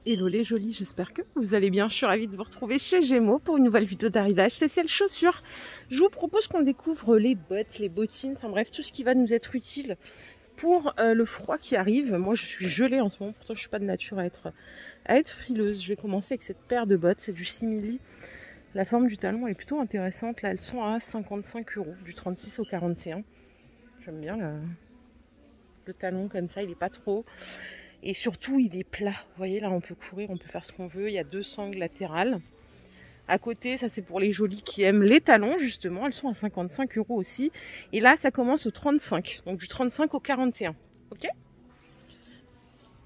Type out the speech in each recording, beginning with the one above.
Hello les jolis, j'espère que vous allez bien. Je suis ravie de vous retrouver chez Gémeaux pour une nouvelle vidéo d'arrivage spéciale chaussures. Je vous propose qu'on découvre les bottes, les bottines, enfin bref, tout ce qui va nous être utile pour le froid qui arrive. Moi je suis gelée en ce moment, pourtant je suis pas de nature à être frileuse. Je vais commencer avec cette paire de bottes, c'est du simili. La forme du talon elle est plutôt intéressante. Là elles sont à 55 €, du 36 au 41. J'aime bien le talon comme ça, il est pas trop... Et surtout, il est plat. Vous voyez, là, on peut courir, on peut faire ce qu'on veut. Il y a deux sangles latérales. À côté, ça, c'est pour les jolis qui aiment les talons, justement. Elles sont à 55 € aussi. Et là, ça commence au 35. Donc, du 35 au 41. OK ?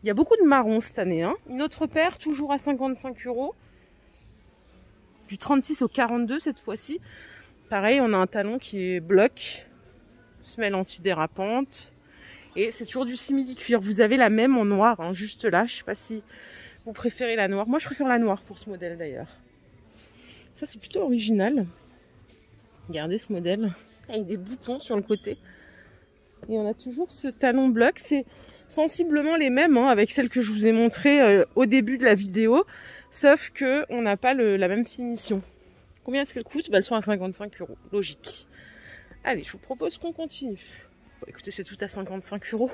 Il y a beaucoup de marron cette année. Hein. Une autre paire, toujours à 55 €. Du 36 au 42 cette fois-ci. Pareil, on a un talon qui est bloc. Semelle antidérapante. Et c'est toujours du simili-cuir. Vous avez la même en noir, hein, juste là. Je sais pas si vous préférez la noire. Moi, je préfère la noire pour ce modèle d'ailleurs. Ça, c'est plutôt original. Regardez ce modèle. Avec des boutons sur le côté. Et on a toujours ce talon bloc. C'est sensiblement les mêmes, hein, avec celle que je vous ai montrée au début de la vidéo. Sauf qu'on n'a pas la même finition. Combien est-ce qu'elles coûtent ? Elles sont à 55 €. Logique. Allez, je vous propose qu'on continue. Bon, écoutez, c'est tout à 55 €.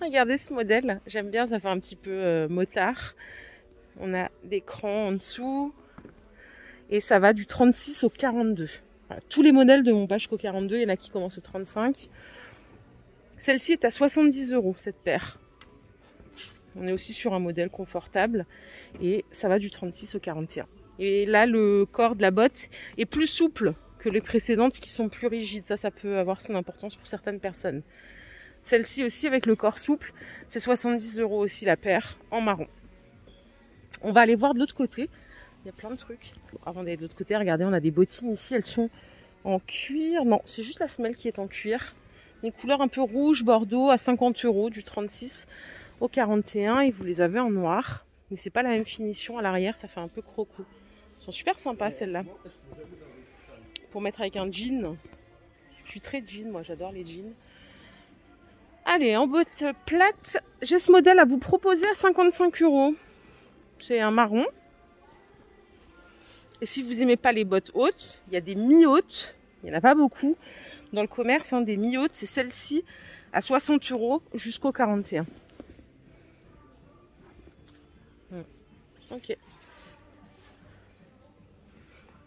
Regardez ce modèle, j'aime bien, ça fait un petit peu motard. On a des crans en dessous. Et ça va du 36 au 42. Voilà, tous les modèles de mon pas jusqu'au 42, il y en a qui commencent au 35. Celle-ci est à 70 €, cette paire. On est aussi sur un modèle confortable. Et ça va du 36 au 41. Et là, le corps de la botte est plus souple que les précédentes qui sont plus rigides. Ça peut avoir son importance pour certaines personnes. Celle-ci aussi avec le corps souple, c'est 70 € aussi la paire, en marron. On va aller voir de l'autre côté. Il y a plein de trucs. Avant d'aller de l'autre côté, regardez, on a des bottines ici. Elles sont en cuir. Non, c'est juste la semelle qui est en cuir. Une couleur un peu rouge, bordeaux, à 50 €, du 36 au 41. Et vous les avez en noir. Mais c'est pas la même finition à l'arrière, ça fait un peu croco. Elles sont super sympas celles-là. Pour mettre avec un jean. Je suis très jean, moi j'adore les jeans. Allez, en botte plate, j'ai ce modèle à vous proposer à 55 €. C'est un marron. Et si vous n'aimez pas les bottes hautes, il y a des mi-hautes. Il n'y en a pas beaucoup dans le commerce, hein, des mi-hautes. C'est celle-ci à 60 € jusqu'au 41. Ok.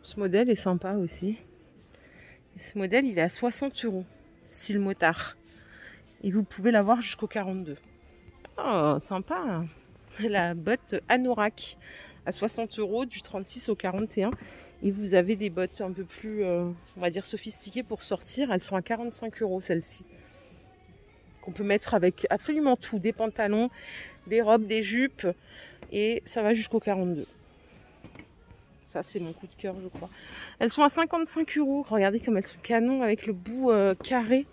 Ce modèle est sympa aussi. Et ce modèle, il est à 60 €, style motard. Et vous pouvez l'avoir jusqu'au 42. Oh, sympa. La botte Anorak à 60 € du 36 au 41. Et vous avez des bottes un peu plus, on va dire, sophistiquées pour sortir. Elles sont à 45 € celles-ci. Qu'on peut mettre avec absolument tout. Des pantalons, des robes, des jupes. Et ça va jusqu'au 42. Ça, c'est mon coup de cœur, je crois. Elles sont à 55 €. Regardez comme elles sont canon avec le bout carré.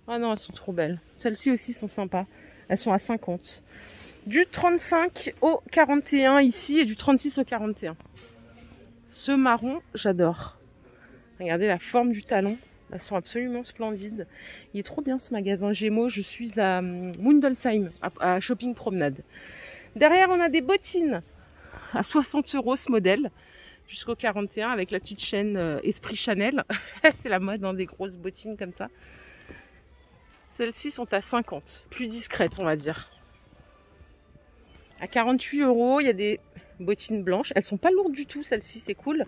Ah non, elles sont trop belles. Celles-ci aussi sont sympas. Elles sont à 50. Du 35 au 41 ici et du 36 au 41. Ce marron, j'adore. Regardez la forme du talon. Elles sont absolument splendides. Il est trop bien ce magasin Gémeaux. Je suis à Mundelsheim, à Shopping Promenade. Derrière, on a des bottines à 60 € ce modèle. Jusqu'au 41 avec la petite chaîne Esprit Chanel. C'est la mode, hein, des grosses bottines comme ça. Celles-ci sont à 50. Plus discrètes, on va dire. À 48 €, il y a des bottines blanches. Elles sont pas lourdes du tout, celles-ci, c'est cool.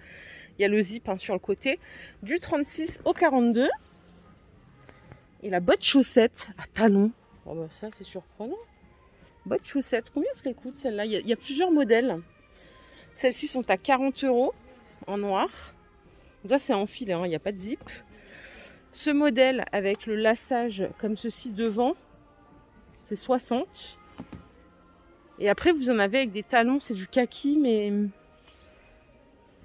Il y a le zip, hein, sur le côté. Du 36 au 42. Et la botte chaussette à talons. Oh bah ça, c'est surprenant. Botte chaussette. Combien est-ce qu'elle coûte, celle-là ? Il y a plusieurs modèles. Celles-ci sont à 40 € en noir. Ça, c'est en fil, hein, il n'y a pas de zip. Ce modèle avec le laçage comme ceci devant, c'est 60. Et après, vous en avez avec des talons, c'est du kaki, mais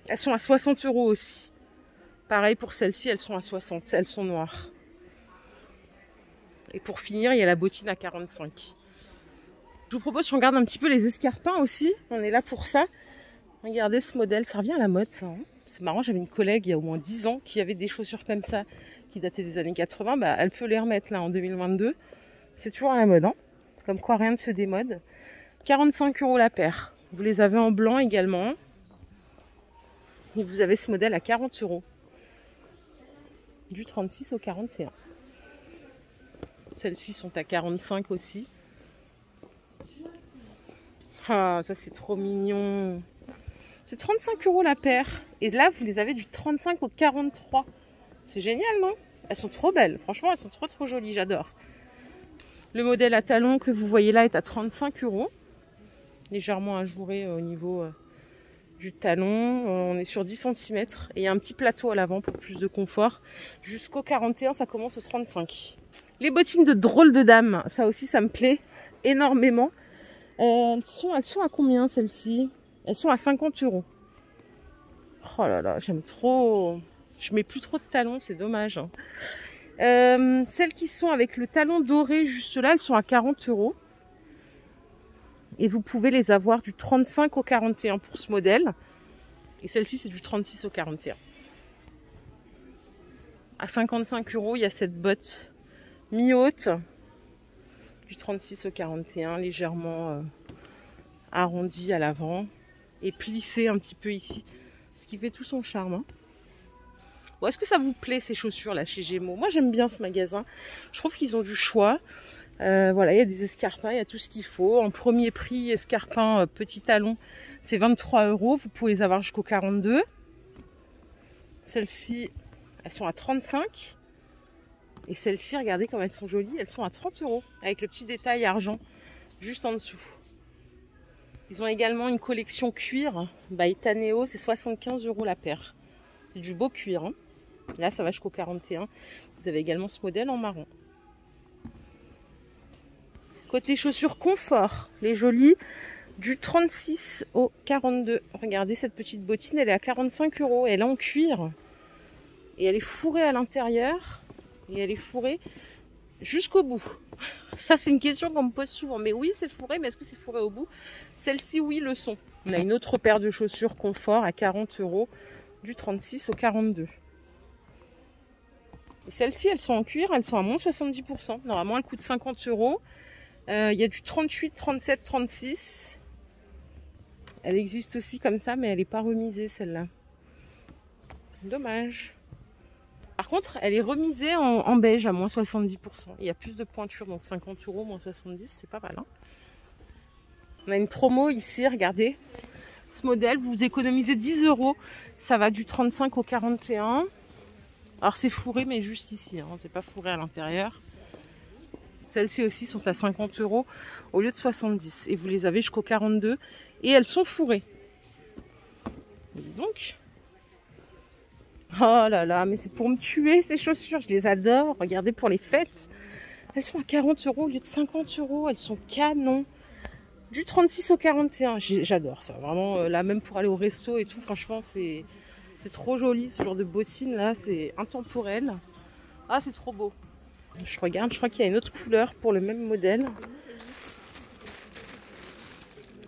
elles sont à 60 € aussi. Pareil pour celles-ci, elles sont à 60, elles sont noires. Et pour finir, il y a la bottine à 45. Je vous propose qu'on regarde un petit peu les escarpins aussi. On est là pour ça. Regardez ce modèle, ça revient à la mode ça. Hein. C'est marrant, j'avais une collègue il y a au moins 10 ans qui avait des chaussures comme ça, qui dataient des années 80. Bah, elle peut les remettre là en 2022. C'est toujours à la mode, hein. Comme quoi rien ne se démode. 45 € la paire. Vous les avez en blanc également. Et vous avez ce modèle à 40 €. Du 36 au 41. Celles-ci sont à 45 aussi. Ah, ça c'est trop mignon. C'est 35 € la paire. Et là, vous les avez du 35 au 43. C'est génial, non? Elles sont trop belles. Franchement, elles sont trop jolies. J'adore. Le modèle à talons que vous voyez là est à 35 €. Légèrement ajouré au niveau du talon. On est sur 10 cm. Et il y a un petit plateau à l'avant pour plus de confort. Jusqu'au 41, ça commence au 35. Les bottines de drôle de dame. Ça aussi, ça me plaît énormément. Elles sont à combien celles-ci? Elles sont à 50 €. Oh là là, j'aime trop. Je mets plus trop de talons, c'est dommage. Celles qui sont avec le talon doré juste là, elles sont à 40 €. Et vous pouvez les avoir du 35 au 41 pour ce modèle. Et celle-ci, c'est du 36 au 41. À 55 €, il y a cette botte mi-haute. Du 36 au 41, légèrement arrondie à l'avant. Et plissée un petit peu ici. Ce qui fait tout son charme. Hein. Bon, est-ce que ça vous plaît ces chaussures là chez Gémeaux? Moi j'aime bien ce magasin. Je trouve qu'ils ont du choix. Voilà, il y a des escarpins, il y a tout ce qu'il faut. En premier prix, escarpins petit talon, c'est 23 €. Vous pouvez les avoir jusqu'au 42. Celles-ci, elles sont à 35. Et celles-ci, regardez comme elles sont jolies. Elles sont à 30 € avec le petit détail argent juste en dessous. Ils ont également une collection cuir. By Taneo, c'est 75 € la paire. C'est du beau cuir. Hein. Là, ça va jusqu'au 41. Vous avez également ce modèle en marron. Côté chaussures confort, les jolies, du 36 au 42. Regardez cette petite bottine, elle est à 45 €. Elle est en cuir. Et elle est fourrée à l'intérieur. Et elle est fourrée jusqu'au bout. Ça, c'est une question qu'on me pose souvent. Mais oui, c'est fourré, mais est-ce que c'est fourré au bout? Celles-ci, oui, le sont. On a une autre paire de chaussures confort à 40 €, du 36 au 42. Et celles-ci, elles sont en cuir, elles sont à moins 70%. Normalement, elles coûtent 50 €. Il y a du 38, 37, 36. Elle existe aussi comme ça, mais elle n'est pas remisée, celle-là. Dommage. Par contre, elle est remisée en beige à moins 70%. Il y a plus de pointure, donc 50 €, moins 70, c'est pas mal. Hein. On a une promo ici, regardez. Ce modèle, vous économisez 10 €. Ça va du 35 au 41. Alors c'est fourré, mais juste ici. Hein. C'est pas fourré à l'intérieur. Celles-ci aussi sont à 50 € au lieu de 70. Et vous les avez jusqu'au 42. Et elles sont fourrées. Donc... Oh là là, mais c'est pour me tuer ces chaussures, je les adore. Regardez pour les fêtes. Elles sont à 40 € au lieu de 50 €. Elles sont canon. Du 36 au 41. J'adore ça. Vraiment, là, même pour aller au resto et tout, franchement, c'est trop joli ce genre de bottines là. C'est intemporel. Ah, c'est trop beau. Je regarde, je crois qu'il y a une autre couleur pour le même modèle.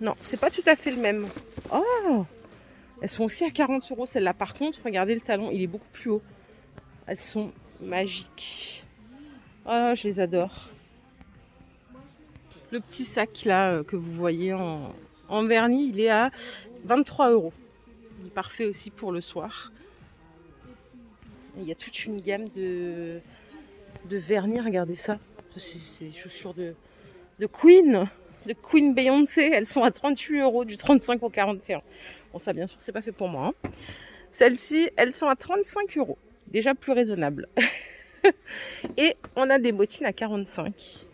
Non, c'est pas tout à fait le même. Oh! Elles sont aussi à 40 € celles-là. Par contre, regardez le talon, il est beaucoup plus haut. Elles sont magiques. Oh, je les adore. Le petit sac là que vous voyez en vernis, il est à 23 €. Il est parfait aussi pour le soir. Et il y a toute une gamme de vernis, regardez ça. C'est des chaussures de Queen. De Queen Beyoncé, elles sont à 38 € du 35 au 41. Bon, ça, bien sûr, c'est pas fait pour moi. Hein. Celles-ci, elles sont à 35 €. Déjà plus raisonnable. Et on a des bottines à 45.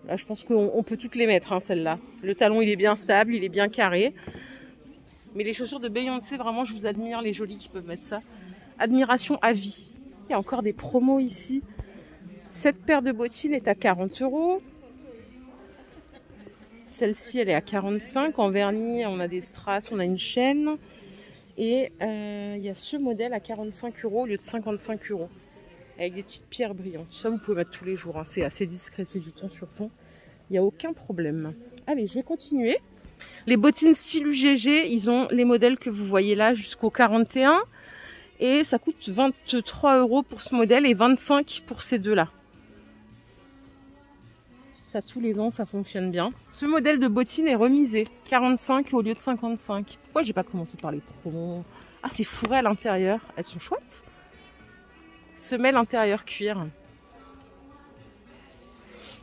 Là, je pense qu'on peut toutes les mettre, hein, celles-là. Le talon, il est bien stable, il est bien carré. Mais les chaussures de Beyoncé, vraiment, je vous admire, les jolies qui peuvent mettre ça. Admiration à vie. Il y a encore des promos ici. Cette paire de bottines est à 40 €. Celle-ci, elle est à 45. En vernis, on a des strass, on a une chaîne. Et il y a ce modèle à 45 € au lieu de 55 €. Avec des petites pierres brillantes. Ça, vous pouvez mettre tous les jours. Hein. C'est assez discret, c'est du temps sur fond. Il n'y a aucun problème. Allez, je vais continuer. Les bottines style UGG, ils ont les modèles que vous voyez là jusqu'au 41. Et ça coûte 23 € pour ce modèle et 25 € pour ces deux-là. Ça, tous les ans, ça fonctionne bien. Ce modèle de bottine est remisé. 45 au lieu de 55. Pourquoi j'ai pas commencé par les promos? Ah, c'est fourré à l'intérieur. Elles sont chouettes. Semelle intérieure cuir.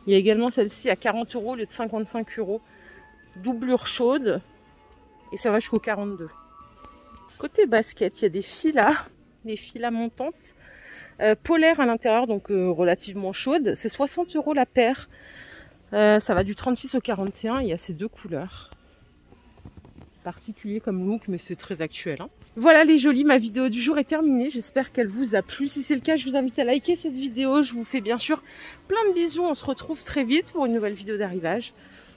Il y a également celle-ci à 40 € au lieu de 55 €. Doublure chaude. Et ça va jusqu'au 42. Côté basket, il y a des filas montantes. Polaire à l'intérieur, donc relativement chaude. C'est 60 € la paire. Ça va du 36 au 41. Il y a ces deux couleurs. Particulier comme look, mais c'est très actuel. Hein. Voilà les jolies, ma vidéo du jour est terminée. J'espère qu'elle vous a plu. Si c'est le cas, je vous invite à liker cette vidéo. Je vous fais bien sûr plein de bisous. On se retrouve très vite pour une nouvelle vidéo d'arrivage.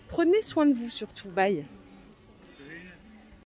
Prenez soin de vous surtout. Bye.